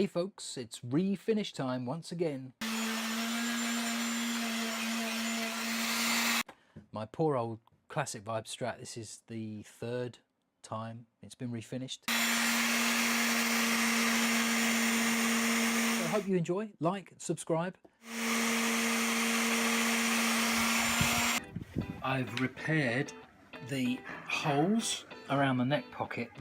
Hey folks, it's refinish time once again. My poor old classic vibe Strat, this is the third time it's been refinished. So I hope you enjoy, like, subscribe. I've repaired the holes around the neck pocket.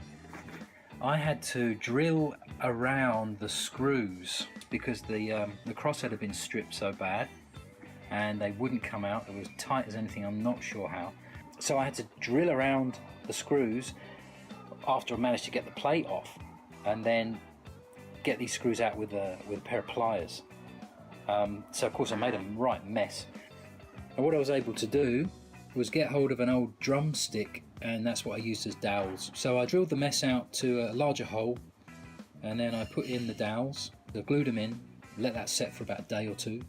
I had to drill around the screws because the crosshead had been stripped so bad and they wouldn't come out. They were as tight as anything, I'm not sure how. So I had to drill around the screws after I managed to get the plate off, and then get these screws out with a pair of pliers. So of course I made a right mess. And what I was able to do was get hold of an old drumstick, and that's what I used as dowels. So I drilled the mess out to a larger hole, and then I put in the dowels, I glued them in, let that set for about a day or two,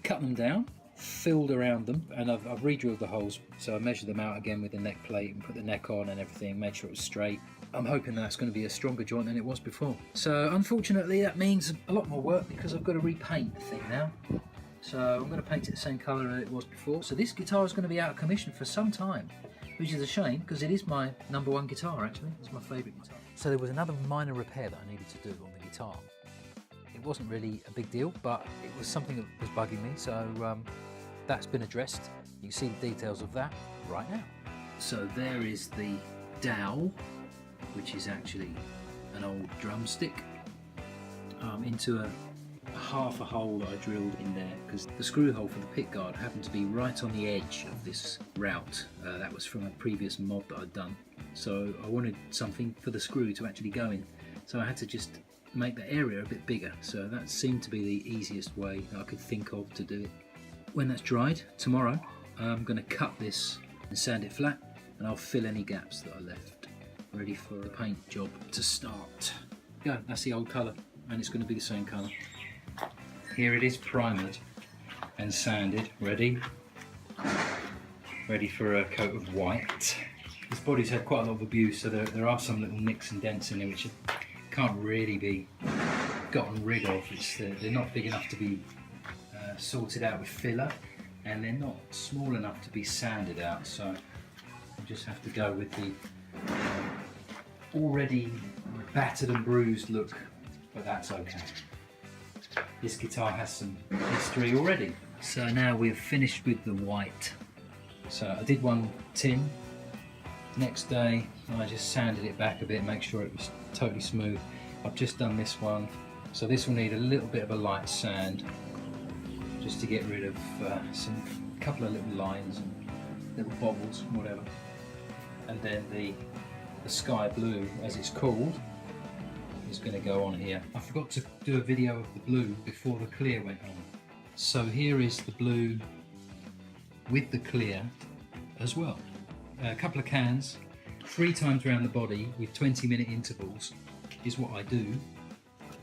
cut them down, filled around them, and I've re-drilled the holes. So I measured them out again with the neck plate and put the neck on and everything, made sure it was straight. I'm hoping that's going to be a stronger joint than it was before. So unfortunately that means a lot more work because I've got to repaint the thing now. So I'm going to paint it the same colour as it was before. So this guitar is going to be out of commission for some time, which is a shame because it is my #1 guitar actually. It's my favourite guitar. So there was another minor repair that I needed to do on the guitar. It wasn't really a big deal, but it was something that was bugging me, so that's been addressed. You can see the details of that right now. So there is the dowel, which is actually an old drumstick, into a half a hole that I drilled in there because the screw hole for the pickguard happened to be right on the edge of this route. That was from a previous mod that I'd done, so I wanted something for the screw to actually go in, so I had to just make the area a bit bigger. So that seemed to be the easiest way that I could think of to do it. When that's dried tomorrow, I'm going to cut this and sand it flat, and I'll fill any gaps that I left, ready for the paint job to start. Yeah, that's the old colour, and it's going to be the same colour. Here it is, primered and sanded, ready for a coat of white. This body's had quite a lot of abuse, so there are some little nicks and dents in it which can't really be gotten rid of. They're not big enough to be sorted out with filler, and they're not small enough to be sanded out, so I just have to go with the already battered and bruised look, but that's okay. This guitar has some history already. So now we've finished with the white. So I did one tin. Next day I just sanded it back a bit, make sure it was totally smooth. I've just done this one. So this will need a little bit of a light sand just to get rid of some couple of little lines and little bobbles, whatever. And then the sky blue, as it's called, is going to go on here. I forgot to do a video of the blue before the clear went on. So here is the blue with the clear as well. A couple of cans, 3 times around the body with 20-minute intervals is what I do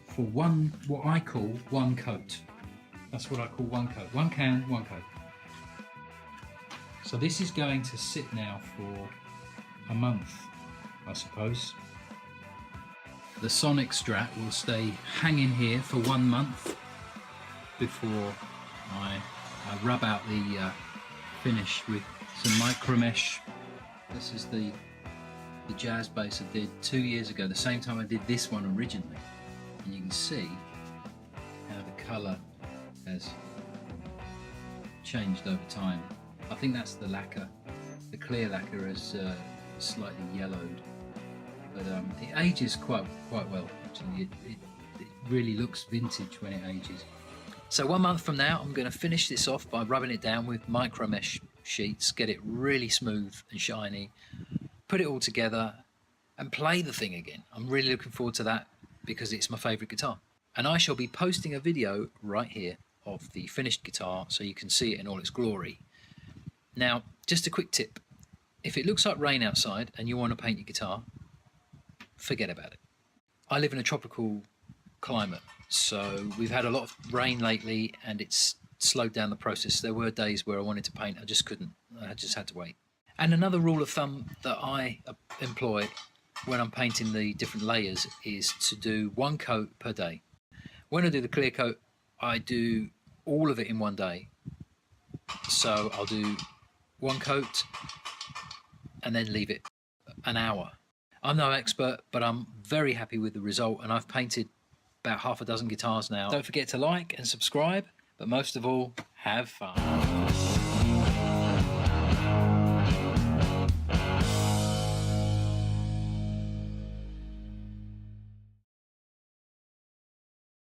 for what I call one coat. That's what I call one coat. 1 can, 1 coat. So this is going to sit now for a month, I suppose. The Sonic Strat will stay hanging here for 1 month before I rub out the finish with some micro mesh. This is the jazz bass I did 2 years ago, the same time I did this one originally, and you can see how the colour has changed over time. I think that's the lacquer. The clear lacquer is slightly yellowed, but it ages quite well actually. It really looks vintage when it ages. So 1 month from now I'm going to finish this off by rubbing it down with micro mesh sheets, get it really smooth and shiny, put it all together and play the thing again. I'm really looking forward to that because it's my favourite guitar, and I shall be posting a video right here of the finished guitar so you can see it in all its glory. Now just a quick tip, if it looks like rain outside and you want to paint your guitar, forget about it. I live in a tropical climate, so we've had a lot of rain lately and it's slowed down the process. There were days where I wanted to paint, I just couldn't, I just had to wait. And another rule of thumb that I employ when I'm painting the different layers is to do 1 coat per day. When I do the clear coat, I do all of it in one day. So I'll do one coat and then leave it an hour. I'm no expert, but I'm very happy with the result, and I've painted about half a dozen guitars now. Don't forget to like and subscribe, but most of all, have fun.